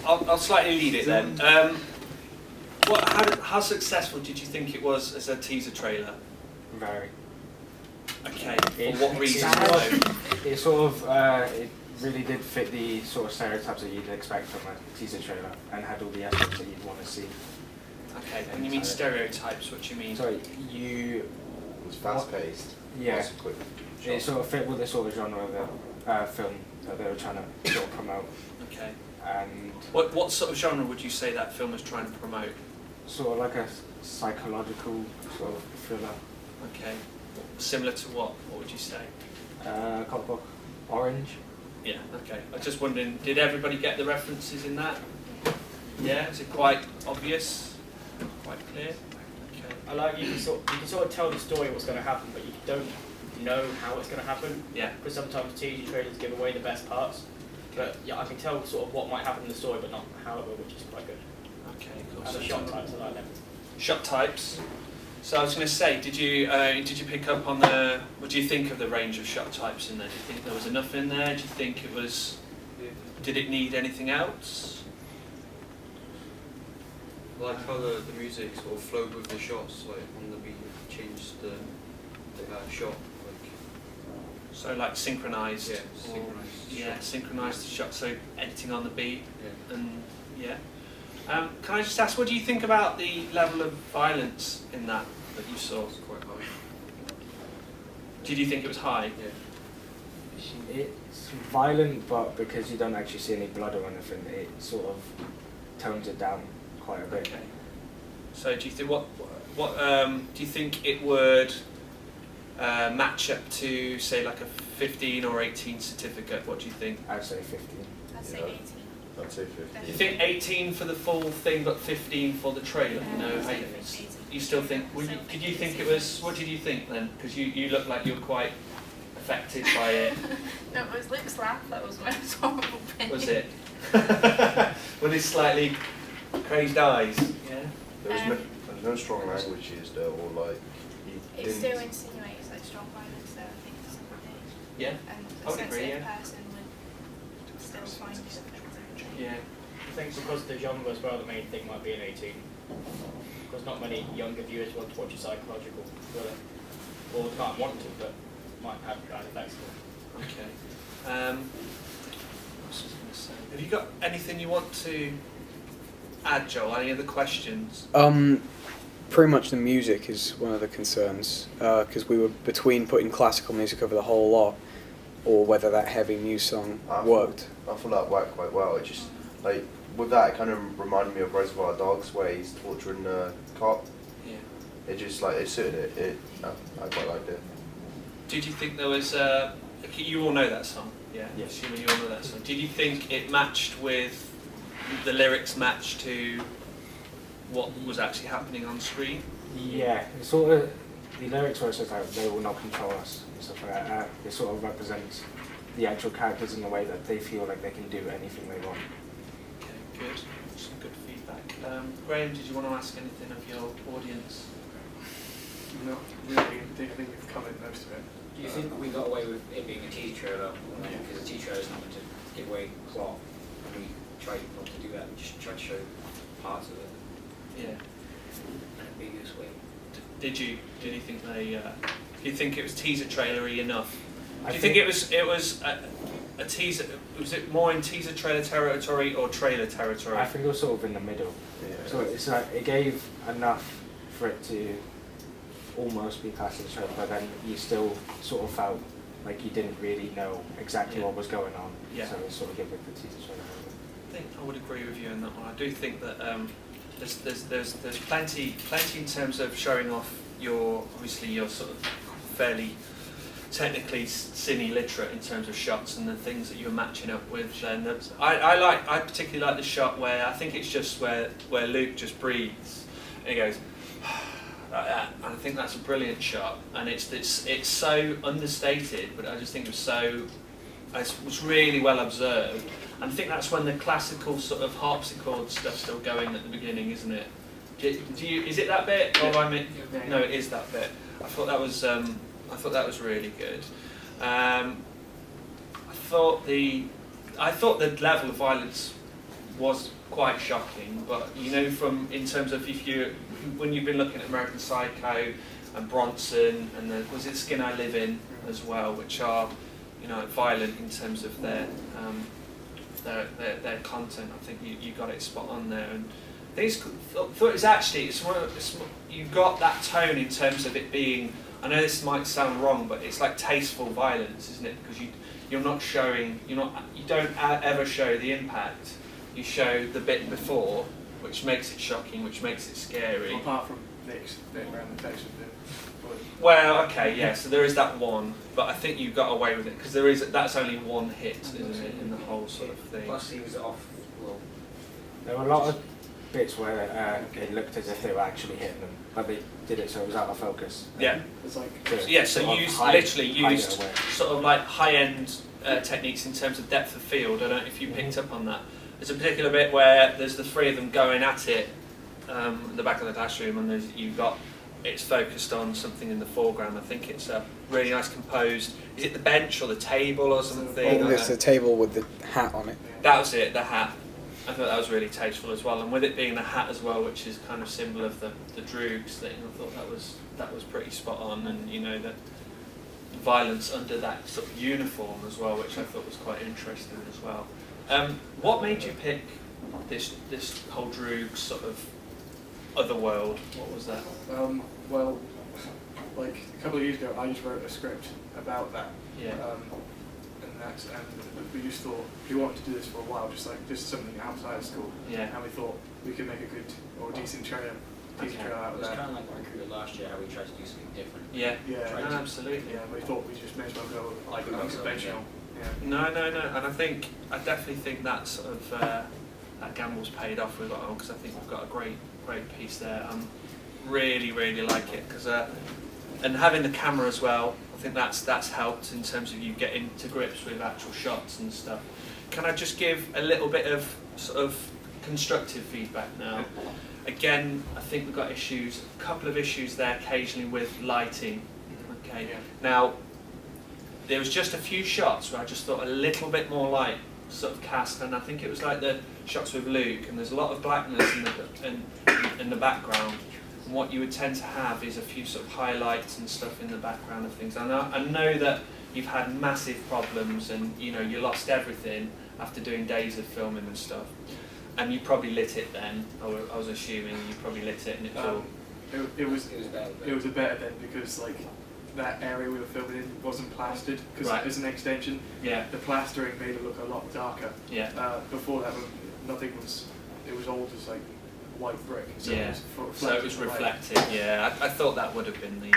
I'll slightly lead it then. How successful did you think it was as a teaser trailer? Very. Okay. For what reason? It sort of it really did fit the sort of stereotypes that you'd expect from a teaser trailer, and had all the aspects that you'd want to see. Okay. When you mean stereotypes, what do you mean? Sorry, It was fast paced. Yeah. It sort of fit with the sort of genre of the film that they were trying to sort of promote. Okay. And what sort of genre would you say that film was trying to promote? sort of like a psychological sort of thriller. Okay. Similar to what? What would you say? Clockwork Orange. Yeah. Okay. I was just wondering, did everybody get the references in that? Yeah. Is it quite obvious? Quite clear? Okay. I like you can sort of tell the story what's going to happen, but you don't know how it's going to happen. Yeah. Because sometimes teaser trailers give away the best parts. But yeah, I can tell sort of what might happen in the story, but not how it will, which is quite good. Okay. Cool. And the shot types, I like them. Shot types. So I was going to say, did you pick up on what do you think of the range of shot types in there? Do you think there was enough in there? Do you think it was? Did it need anything else? I like how the music sort of flowed with the shots, like on the beat, changed the shot. So like synchronized. Yeah, synchronized. Yeah, synchronized the shot. So editing on the beat. Yeah. And yeah. Can I just ask, what do you think about the level of violence in that you saw? It's quite high. Did you think it was high? Yeah. It's violent, but because you don't actually see any blood or anything, it sort of tones it down quite a bit. Okay. So do you think what do you think it would match up to, say, like a 15 or 18 certificate? What do you think? I'd say 15. I'd say 18. I'd say 50. You think 18 for the full thing, but 15 for the trailer? No, I'd say hey, 18. you still think? Did you think it was? What did you think then? Because you look like you were quite affected by it. No, it was Luke's laugh that was my horrible bit. Was it? With his slightly crazed eyes. Yeah. There was no strong language used though, or like. It still insinuates like strong violence, though. I think to some degree. Yeah. And I a would agree, sensitive yeah. person would still find it affecting. Yeah. I think because of the genre as well, the main thing might be an 18. Because not many younger viewers want to watch a psychological thriller. Or they might want to, but might have bad effects. Okay. What was I going to say? Have you got anything you want to add, Joel? Any other questions? Pretty much the music is one of the concerns, because we were between putting classical music over the whole lot, or whether that heavy new song worked. I thought that worked quite well. It just, like, with that, it kind of reminded me of Reservoir Dogs, where he's torturing the cop. Yeah. It just, like, it suited it. I quite liked it. Did you think there was you all know that song? Yeah. Yes. Assuming you all know that song. Did you think it matched with the lyrics matched to what was actually happening on screen? Yeah, it's sort of the lyrics where it says like they will not control us and stuff like that. It sort of represents the actual characters in a way that they feel like they can do anything they want. Okay, good. Some good feedback. Graham, did you want to ask anything of your audience? Not really. I think we've covered most of it. Do you think we got away with it being a teaser trailer? Because a teaser trailer is not meant to give away plot. And we tried not to do that. We just tried to show parts of it. Yeah. In an ambiguous way. Did you think they? Do you think it was teaser trailery enough? Do I you think it was a teaser? Was it more in teaser trailer territory or trailer territory? I think it was sort of in the middle. Yeah. So it's like it gave enough for it to almost be classed as a trailer, but then you still sort of felt like you didn't really know exactly what was going on. Yeah. So it sort of gave it the teaser trailer. I think I would agree with you on that one. I do think that there's plenty in terms of showing off your sort of fairly technically cine literate in terms of shots and the things that you're matching up with. And I particularly like the shot where I think it's just where Luke just breathes and he goes like that, and I think that's a brilliant shot, and it's so understated, but I just think it was really well observed. And I think that's when the classical sort of harpsichord stuff's still going at the beginning, isn't it? Is it that bit? Or no, it is that bit. I thought that was really good. I thought the level of violence was quite shocking. But you know, from in terms of when you've been looking at American Psycho and Bronson and was it Skin I Live In as well, which are violent in terms of their content. I think you got it spot on there. And I thought it's actually you got that tone in terms of it being. I know this might sound wrong, but it's like tasteful violence, isn't it? Because you don't ever show the impact. You show the bit before, which makes it shocking, which makes it scary. Well, apart from Nick's bit around the face of the bullet. Well, okay, yeah. So there is that one, but I think you got away with it because that's only one hit, isn't it, in the whole sort of thing. Plus he was off. Well, There were a lot of bits where it looked as if they were actually hitting them, but they did it so it was out of focus. Yeah. It's like Yeah, so literally used sort of like high-end techniques in terms of depth of field. I don't know if you picked up on that. There's a particular bit where there's the three of them going at it in the back of the classroom, and it's focused on something in the foreground. I think it's a really nice composed. Is it the bench or the table or something? There's a table with the hat on it. That was it, the hat. I thought that was really tasteful as well, and with it being the hat as well, which is kind of symbol of the Droogs thing, I thought that was pretty spot on, and the violence under that sort of uniform as well, which I thought was quite interesting as well. What made you pick this whole Droogs sort of other world? What was that? well, like a couple of years ago, I just wrote a script about that. Yeah. And we just thought we wanted to do this for a while, just something outside of school. Yeah. And we thought we could make a good or decent trailer out it of was that. kind of like Recruiter last year, how we tried to do something different. Yeah. Yeah. No, absolutely. Yeah, we thought we just may as well go like Like unconventional. Yeah. No, and I definitely think that sort of that gamble's paid off with it all, because I think we've got a great piece there. Really like it because and having the camera as well. I think that's helped in terms of you getting to grips with actual shots and stuff. Can I just give a little bit of sort of constructive feedback now? Again, I think we've got a couple of issues there occasionally with lighting. Okay. Yeah. Now, there was just a few shots where I just thought a little bit more light sort of cast, and I think it was like the shots with Luke, and there's a lot of blackness in the background. And what you would tend to have is a few sort of highlights and stuff in the background of things. I know that you've had massive problems, and you lost everything after doing days of filming and stuff. And you probably lit it then. I was assuming you probably lit it, and it was all. It was a better then because like that area we were filming in wasn't plastered because Right. it was an extension. Yeah. The plastering made it look a lot darker. Yeah. Before that, nothing was. It was all just like white brick. So Yeah. So it was the light. reflected. Yeah. I thought that would have been the.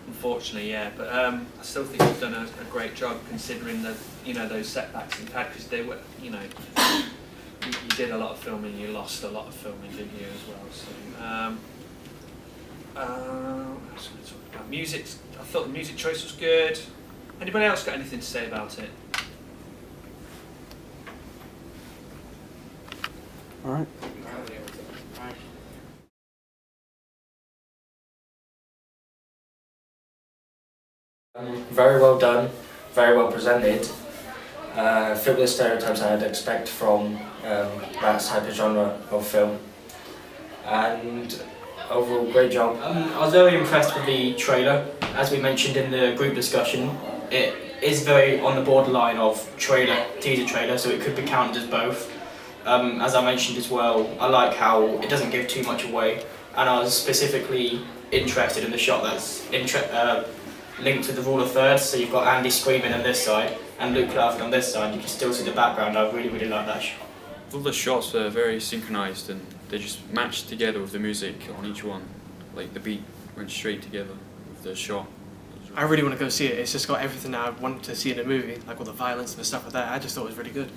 Unfortunately, yeah. But I still think you've done a great job considering those setbacks you've had, because they were you did a lot of filming. You lost a lot of filming, didn't you, as well? So. What else can we talk about? Music. I thought the music choice was good. Anybody else got anything to say about it? All right. Right. Very well done, very well presented. Fit with the stereotypes I'd expect from that type of genre of film. And overall, great job. I was very impressed with the trailer. As we mentioned in the group discussion, it is very on the borderline of teaser trailer, so it could be counted as both. As I mentioned as well, I like how it doesn't give too much away, and I was specifically interested in the shot that's linked to the rule of thirds, so you've got Andy screaming on this side and Luke laughing on this side. You can still see the background. I really like that shot. All the shots were very synchronized and they just matched together with the music on each one. Like the beat went straight together with the shot. I really want to go see it. It's just got everything that I want to see in a movie, like all the violence and the stuff like that. I just thought it was really good.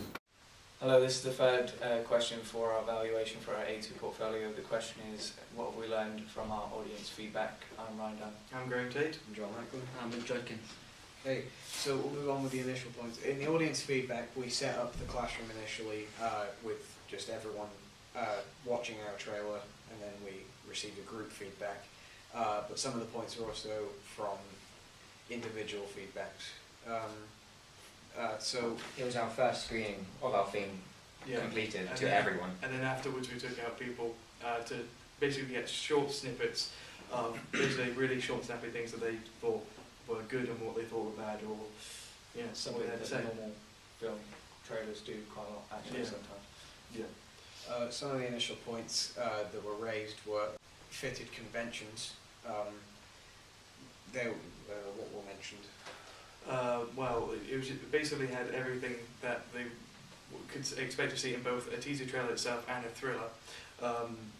Hello, this is the third question for our evaluation for our A2 portfolio. The question is, what have we learned from our audience feedback? I'm Ryan Dunn. I'm Graham Tate. I'm John Michael. I'm Luke Judkins. Okay, so we'll move on with the initial points. In the audience feedback, we set up the classroom initially with just everyone watching our trailer, and then we received a group feedback. But some of the points are also from individual feedbacks. So It was our first screening of our theme completed And to then- everyone. And then afterwards we took out people to basically get short snippets of basically really short snappy things that they thought were good and what they thought were bad, or Something what they had that to say. normal film trailers do quite a lot, actually, Yeah. sometimes. Yeah. Some of the initial points that were raised were fitted conventions. What were mentioned? Well, it basically had everything that they could expect to see in both a teaser trailer itself and a thriller.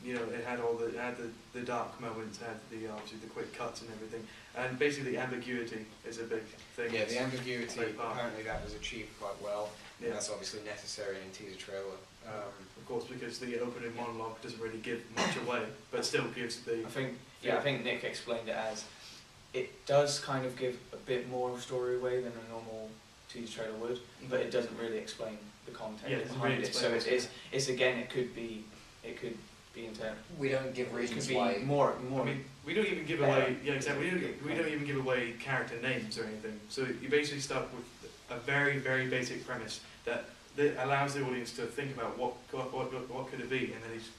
It had the dark moments, had the obviously the quick cuts and everything, and basically the ambiguity is a big thing. Yeah, the ambiguity, Big part. apparently that was achieved quite well, Yeah. and that's obviously necessary in a teaser trailer. Of course, because the opening monologue doesn't really give much away, but still gives the. I think Nick explained it as it does kind of give a bit more of a story away than a normal teaser trailer would, but it doesn't really explain the content Yeah, it doesn't behind really it. So explain it's again, it could be internal. We don't give It reasons could be why. more. I mean, we don't even give away. Yeah, exactly. We don't even give away character names or anything. So you basically start with a very, very basic premise that allows the audience to think about what could it be, and then he's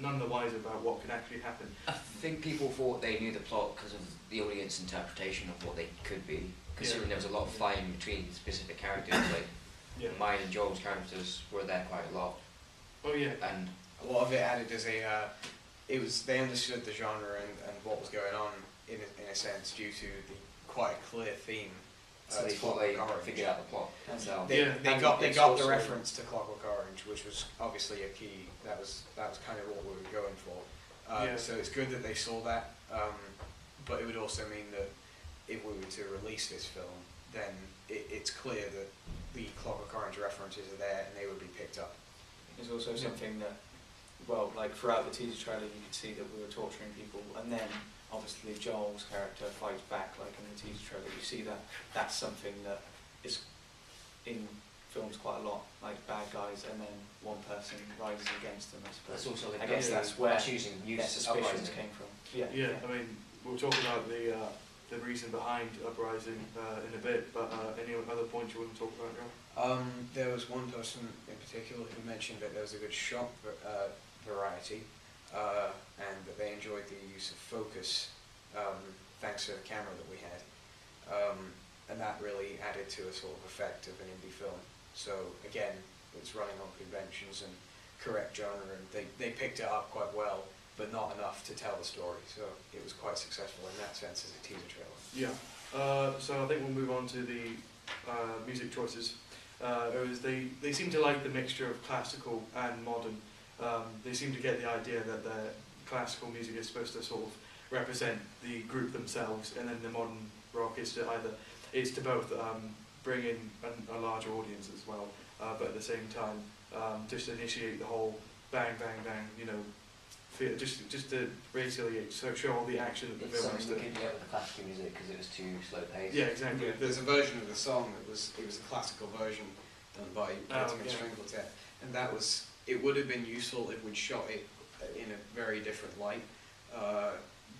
none the wiser about what could actually happen. I think people thought they knew the plot because of the audience interpretation of what they could be, considering there was a lot of fighting between specific characters. Like mine and Joel's characters were there quite a lot. Oh yeah. And a lot of it added as they understood the genre and what was going on in a sense due to the quite a clear theme. so they thought they figured out the plot themselves. They got the reference to Clockwork Orange, which was obviously a key. That was kind of what we were going for. So it's good that they saw that, but it would also mean that if we were to release this film, then it's clear that the Clockwork Orange references are there and they would be picked up. There's also something that, well, like throughout the teaser trailer, you could see that we were torturing people, and then obviously Joel's character fights back, like in the teaser trailer. You see that that's something that is in films quite a lot, like bad guys, and then one person rises against them. I suppose. That's also I guess that's where their suspicions came from. Yeah. I mean, we'll talk about the reason behind Uprising in a bit, but any other points you want to talk about, Joel? There was one person in particular who mentioned that there was a good shot variety, and that they enjoyed the use of focus thanks to the camera that we had, and that really added to a sort of effect of an indie film. So again, it's running on conventions and correct genre, and they picked it up quite well, but not enough to tell the story. So it was quite successful in that sense as a teaser trailer. Yeah. So I think we'll move on to the music choices. They seem to like the mixture of classical and modern. They seem to get the idea that the classical music is supposed to sort of represent the group themselves, and then the modern rock is to both bring in a larger audience as well, but at the same time just initiate the whole bang bang bang, just to basically show all the action that the film is doing. Couldn't get with the classical music because it was too slow paced. Yeah, exactly. Yeah, there's a version of the song that was a classical version done by String Quartet, and it would have been useful if we'd shot it in a very different light,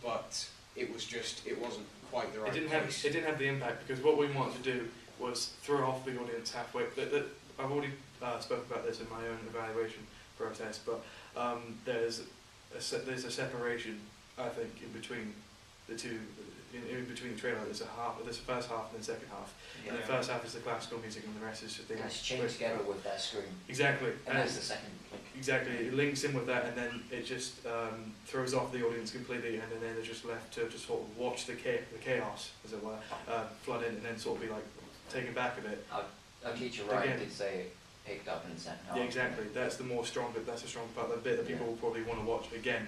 but it wasn't quite the right place. It didn't have the impact, because what we wanted to do was throw off the audience halfway. I've already spoken about this in my own evaluation process, but there's a separation, I think, in between the two. In between the trailer, there's a first half and the second half. Yeah. And the first half is the classical music, and the rest is just the. It's chained together with that screen. Exactly. And that's the second link. Exactly, it links in with that, and then it just throws off the audience completely, and then they're just left to just sort of watch the chaos, as it were, flood in, and then sort of be like taken back a bit. Our teacher Ryan did say it picked up in the second half. Yeah, exactly. That's the strong part, the bit that people will probably want to watch again.